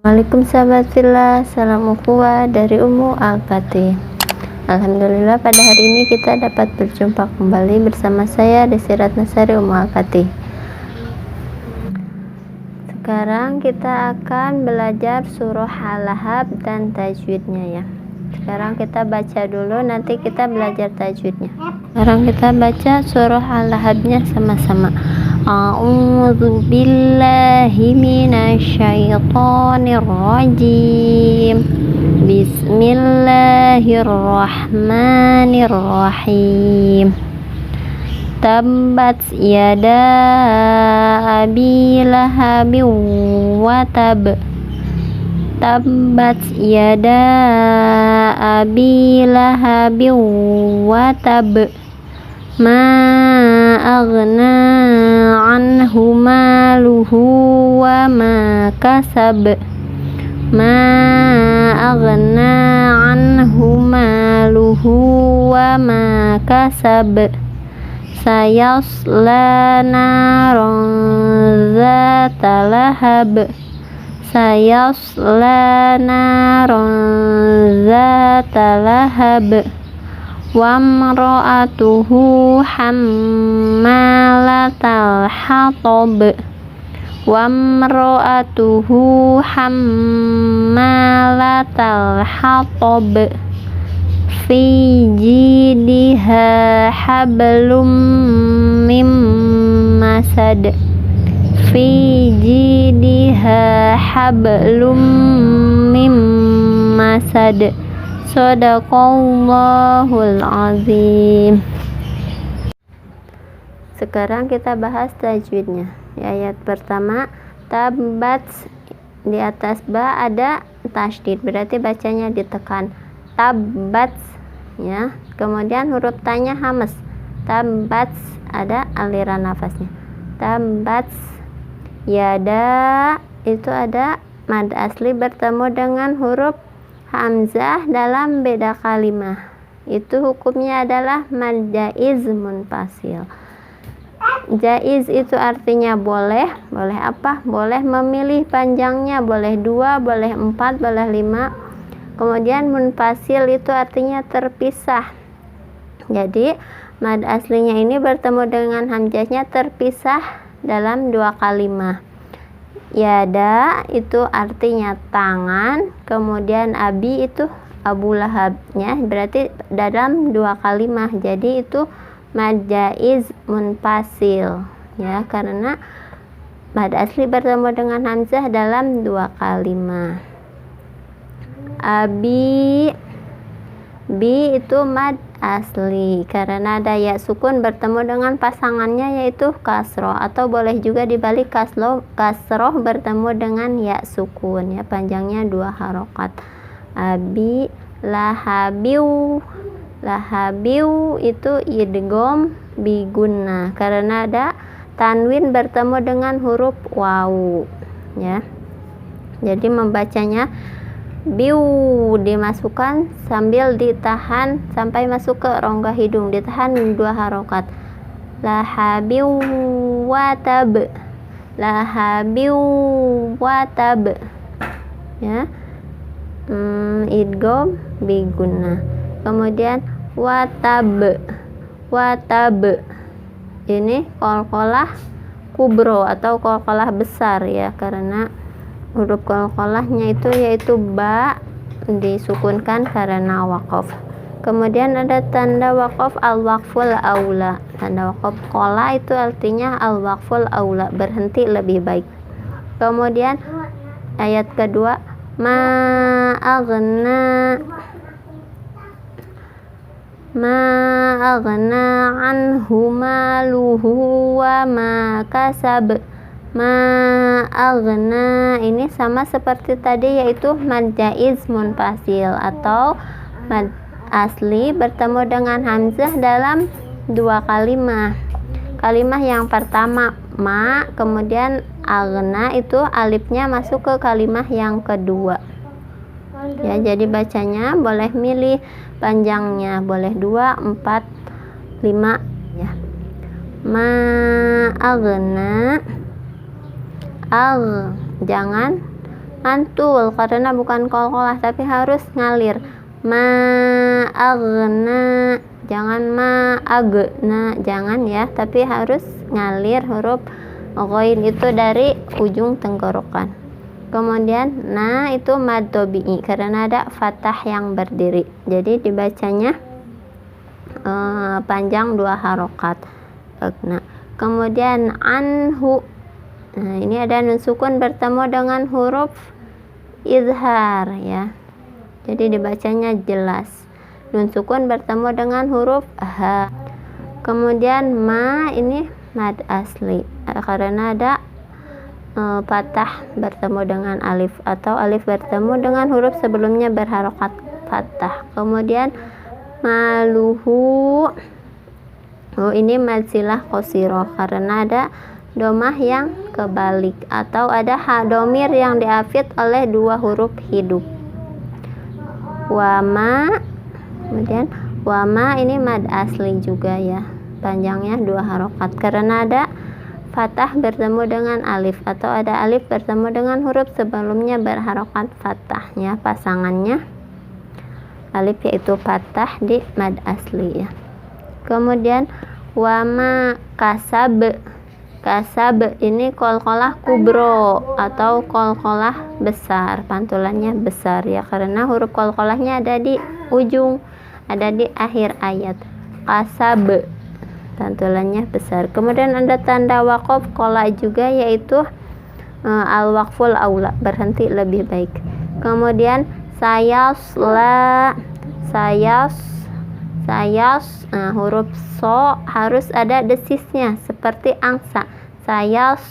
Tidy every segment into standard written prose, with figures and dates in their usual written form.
Waalaikumsalam sahabat fillah, salam ukhuwah dari Ummu Al-Fatih. Alhamdulillah pada hari ini kita dapat berjumpa kembali bersama saya Desi Ratnasari Ummu Al-Fatih. Sekarang kita akan belajar surah Al-Lahab dan tajwidnya ya. Sekarang kita baca dulu, nanti kita belajar tajwidnya. Sekarang kita baca surah Al-Lahabnya sama-sama. A'udzu billahi minasyaitonir rajim. Bismillahirrahmanirrahim. Tabbat yada abi lahabin wa tab. Tabbat yada abi lahabin wa tab. Ma aghna anhu maluhu wa ma kasab. Ma aghna anhu maluhu wa ma kasab. Sayasla naran zata lahab. Sayasla naran zata lahab. Wa imra'atuhu hammalatal hatab. Wa imra'atuhu hammalatal hatab. Fi jidiha hablum mim masad. Fi jidiha hablum mim masad. Shadaqallahul azim. Sekarang kita bahas tajwidnya. Di ayat pertama, tabbat, di atas ba ada tasydid, berarti bacanya ditekan. Tabbat ya. Kemudian huruf tanya hamas. Tabbat ada aliran nafasnya. Tabbat yada itu ada mad asli bertemu dengan huruf hamzah dalam beda kalimah. Itu hukumnya adalah mad jaiz munfasil. Jaiz itu artinya boleh. Boleh apa? Boleh memilih panjangnya, boleh 2, boleh 4, boleh 5. Kemudian munfasil itu artinya terpisah. Jadi mad aslinya ini bertemu dengan hamzahnya terpisah dalam 2 kalimah. Yada itu artinya tangan, kemudian abi itu Abu Lahabnya, berarti dalam 2 kalimah. Jadi itu mad jaiz munfasil ya, karena mad asli bertemu dengan hamzah dalam 2 kalimah. Abi, bi itu mad asli karena ada ya sukun bertemu dengan pasangannya yaitu kasroh, atau boleh juga dibalik kasroh bertemu dengan ya sukun ya, panjangnya 2 harokat. Abi lahabiu, lahabiu itu idgham bigunna karena ada tanwin bertemu dengan huruf wawu ya. Jadi membacanya biu, dimasukkan sambil ditahan sampai masuk ke rongga hidung, ditahan 2 harokat. Lahabiu watab, lahabiu watab ya. Idgham bigunna. Kemudian watab, watab ini qalqalah kubro atau qalqalah besar ya, karena huruf qalqalahnya itu yaitu ba disukunkan karena waqaf. Kemudian ada tanda waqaf al-waqful aula. Tanda waqaf qola itu artinya al-waqful aula, berhenti lebih baik. Kemudian ayat kedua, ma aghna anhu maluhu wa ma kasab. Ma aghna ini sama seperti tadi yaitu mad jaiz munfasil atau mad asli bertemu dengan hamzah dalam 2 kalimah. Kalimah yang pertama ma, kemudian aghna itu alifnya masuk ke kalimah yang kedua ya. Jadi bacanya boleh milih panjangnya, boleh 2, 4, 5 ya. Ma aghna, jangan mantul karena bukan qalqalah tapi harus ngalir. Ma'agna, jangan ma'agna, jangan ya, tapi harus ngalir huruf ghain itu dari ujung tenggorokan. Kemudian na itu mad tabi'i karena ada fathah yang berdiri, jadi dibacanya panjang 2 harokat. Nah, kemudian anhu, nah ini ada nun sukun bertemu dengan huruf izhar ya, jadi dibacanya jelas. Nun sukun bertemu dengan huruf ha. Kemudian ma ini mad asli karena ada fathah bertemu dengan alif atau alif bertemu dengan huruf sebelumnya berharokat fathah. Kemudian maluhu, ini mad silah qasirah karena ada domah yang kebalik atau ada domir yang diafid oleh 2 huruf hidup. Wama, kemudian wama ini mad asli juga ya, panjangnya 2 harokat karena ada fathah bertemu dengan alif atau ada alif bertemu dengan huruf sebelumnya berharokat fathahnya, pasangannya alif yaitu fathah di mad asli ya. Kemudian wama kasab, kasab ini qalqalah kubro atau qalqalah besar, pantulannya besar ya karena huruf qalqalahnya ada di ujung, ada di akhir ayat. Kasab pantulannya besar. Kemudian ada tanda waqaf qola juga yaitu al-waqful aula, berhenti lebih baik. Kemudian sayasla, nah huruf so harus ada desisnya seperti angsa. Sayas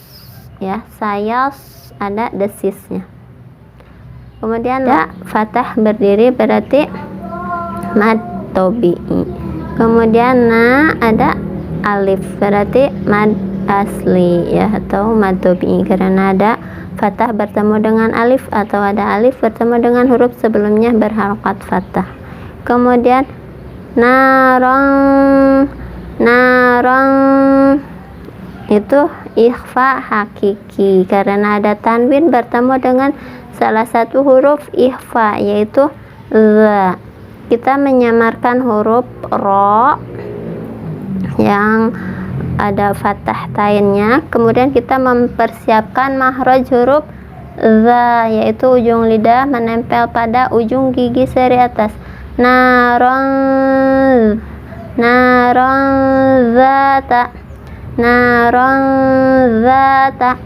ya, sayas ada desisnya. Kemudian ada fathah berdiri berarti mad tabi'i. Kemudian na ada alif berarti mad asli ya atau mad tabi'i karena ada fathah bertemu dengan alif atau ada alif bertemu dengan huruf sebelumnya berharokat fathah. Kemudian narong itu ikhfa hakiki karena ada tanwin bertemu dengan salah satu huruf ikhfa yaitu za. Kita menyamarkan huruf ro yang ada fathah tainnya, kemudian kita mempersiapkan makhraj huruf za yaitu ujung lidah menempel pada ujung gigi seri atas. Naron zata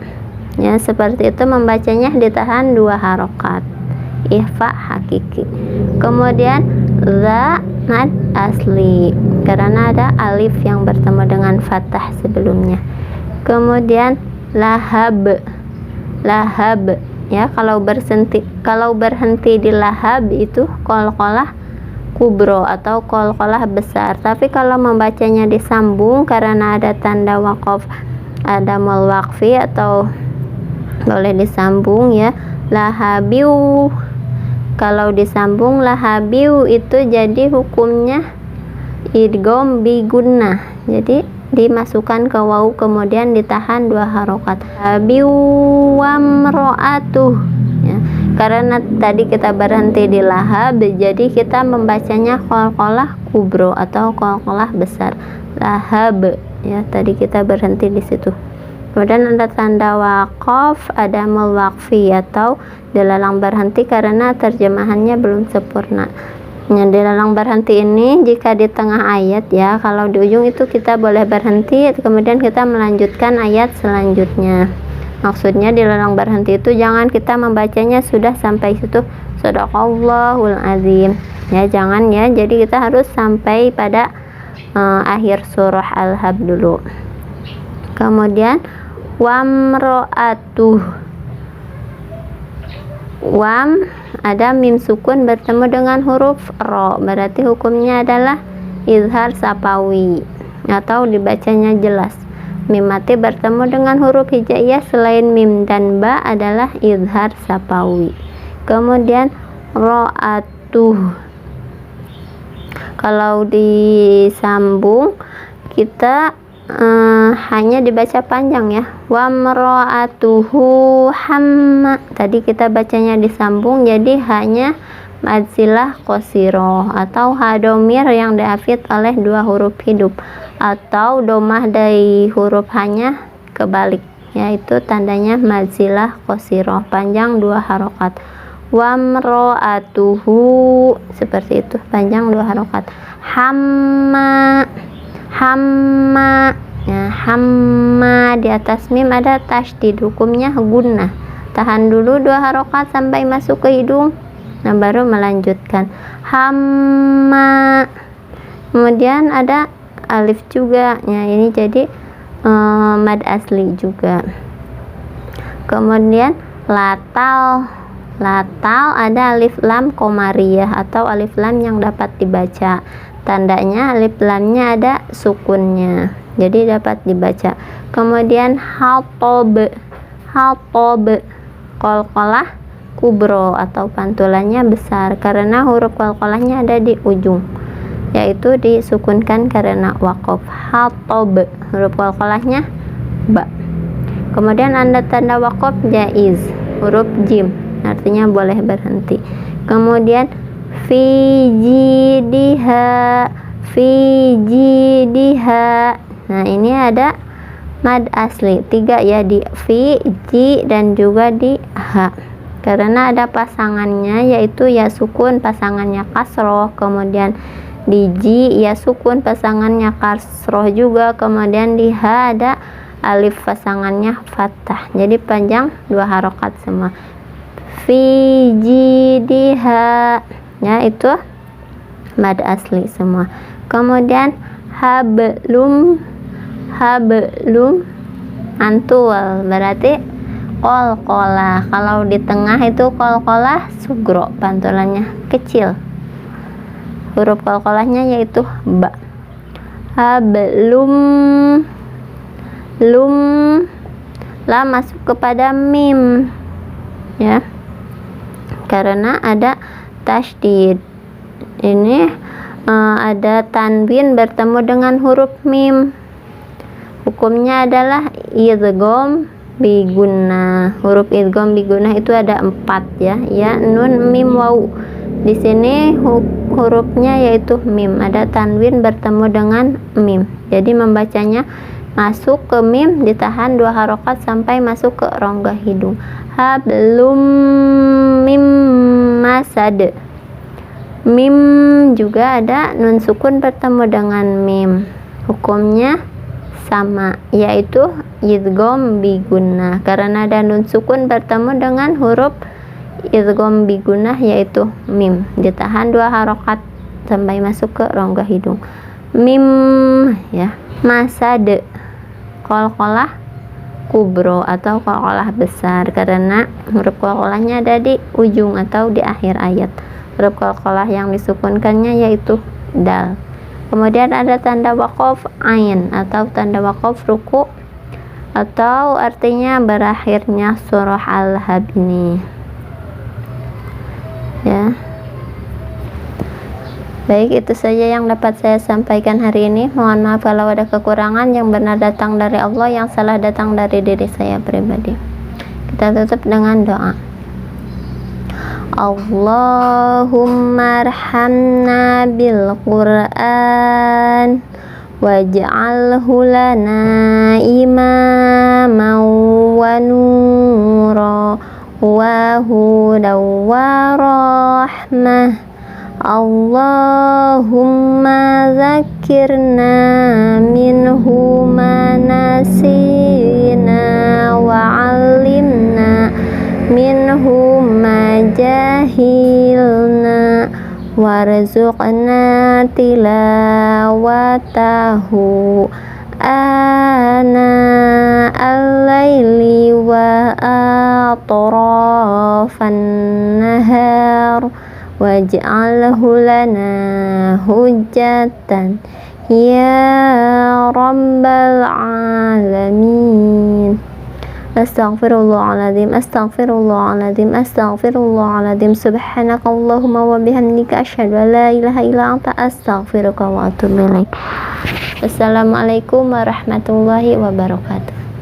ya, seperti itu membacanya ditahan 2 harokat ikhfa hakiki. Kemudian za mad asli karena ada alif yang bertemu dengan fathah sebelumnya. Kemudian lahab ya, kalau berhenti di lahab itu qalqalah kubro atau qalqalah besar, tapi kalau membacanya disambung karena ada tanda waqaf, ada mal waqfi atau boleh disambung ya, lahabiu. Kalau disambung lahabiu itu jadi hukumnya idgham bi gunnah, jadi dimasukkan ke waw kemudian ditahan 2 harokat. Lahabiu wamro'atuh ya, karena tadi kita berhenti di lahab jadi kita membacanya qalqalah kubro atau qalqalah besar. Lahab ya, tadi kita berhenti di situ. Kemudian ada tanda waqaf, ada mal waqfi atau dilarang berhenti karena terjemahannya belum sempurna. Yang dilarang berhenti ini jika di tengah ayat ya, kalau di ujung itu kita boleh berhenti kemudian kita melanjutkan ayat selanjutnya. Maksudnya dilarang berhenti itu jangan kita membacanya sudah sampai situ shadaqallahul azim ya, jangan ya, jadi kita harus sampai pada akhir surah Al-Hab dulu. Kemudian wamro'atuh, wam ada mim sukun bertemu dengan huruf ro, berarti hukumnya adalah izhar sapawi atau dibacanya jelas. Mim mati bertemu dengan huruf hijaiyah selain mim dan ba adalah izhar sapawi. Kemudian ro'atuh, kalau disambung kita hanya dibaca panjang ya. Wa mra'atuhu hamma. Tadi kita bacanya disambung, jadi hanya mad silah qasirah atau hadomir yang dihafid oleh dua huruf hidup, atau domah dari huruf hanya kebalik, yaitu tandanya mad silah qasirah panjang 2 harokat. Wa mra'atuhu seperti itu, panjang 2 harokat. Hamma, hamma. Nah, hamma di atas mim ada tasydid, hukumnya gunnah. Tahan dulu 2 harokat sampai masuk ke hidung, nah baru melanjutkan. Hamma. Kemudian ada alif juga, ya ini jadi mad asli juga. Kemudian latal, latal ada alif lam qamariyah atau alif lam yang dapat dibaca. Tandanya alif lamnya ada sukunnya, jadi dapat dibaca. Kemudian hatob, hatob, qalqalah kubro atau pantulannya besar karena huruf qalqalahnya ada di ujung, yaitu disukunkan karena waqaf. Hatob, huruf qalqalahnya ba. Kemudian tanda waqaf jaiz, huruf jim, artinya boleh berhenti. Kemudian fi jidiha, fi jidiha. Nah ini ada mad asli 3 ya, di fi, ji, dan juga di ha, karena ada pasangannya yaitu ya sukun, pasangannya kasroh. Kemudian di ji ya sukun, pasangannya kasroh juga. Kemudian di ha ada alif, pasangannya fathah, jadi panjang 2 harokat semua. Fi jidiha, ya itu mad asli semua. Kemudian hablum, hablum antul, berarti qalqalah. Kalau di tengah itu qalqalah sugro, pantulannya kecil, huruf qalqalahnya yaitu ba. Hablum, lum, lam masuk kepada mim ya, karena ada tasydid. Ini ada tanwin bertemu dengan huruf mim, hukumnya adalah idgham bi gunnah. Huruf idgham bi gunnah itu ada 4 ya, ya nun mim waw. Di sini hurufnya yaitu mim, ada tanwin bertemu dengan mim, jadi membacanya masuk ke mim, ditahan 2 harokat sampai masuk ke rongga hidung. Hablum mim masad. Mim juga ada nun sukun bertemu dengan mim, hukumnya sama, yaitu idgham bi gunnah, karena ada nun sukun bertemu dengan huruf idgham bi gunnah yaitu mim, ditahan 2 harokat sampai masuk ke rongga hidung. Mim ya. Masad, qalqalah kubro atau qalqalah besar, karena huruf qalqalahnya ada di ujung atau di akhir ayat. Huruf qalqalah yang disukunkannya yaitu dal. Kemudian ada tanda waqaf ain atau tanda waqaf ruku, atau artinya berakhirnya surah Al-Hab ini ya. Baik, itu saja yang dapat saya sampaikan hari ini. Mohon maaf kalau ada kekurangan, yang benar datang dari Allah, yang salah datang dari diri saya pribadi. Kita tutup dengan doa. Allahumma arhamna bil Qur'an waj'alhu lana imaman wa nura wa hudan wa rahmah. Allahumma zakirna minhu ma nasina wa 'allimna minhu ma jahilna warzuqna tilawatahu ana al-laili wa atrafan nahar waj'alhu lana hujjatan ya rabbal alamin. Astaghfirullahaladzim, astaghfirullahaladzim, astaghfirullahaladzim. Subhanakallahumma wa bihamdika asyhadu an la ilaha illa anta astaghfiruka wa atubu ilaik. Wassalamualaikum warahmatullahi wabarakatuh.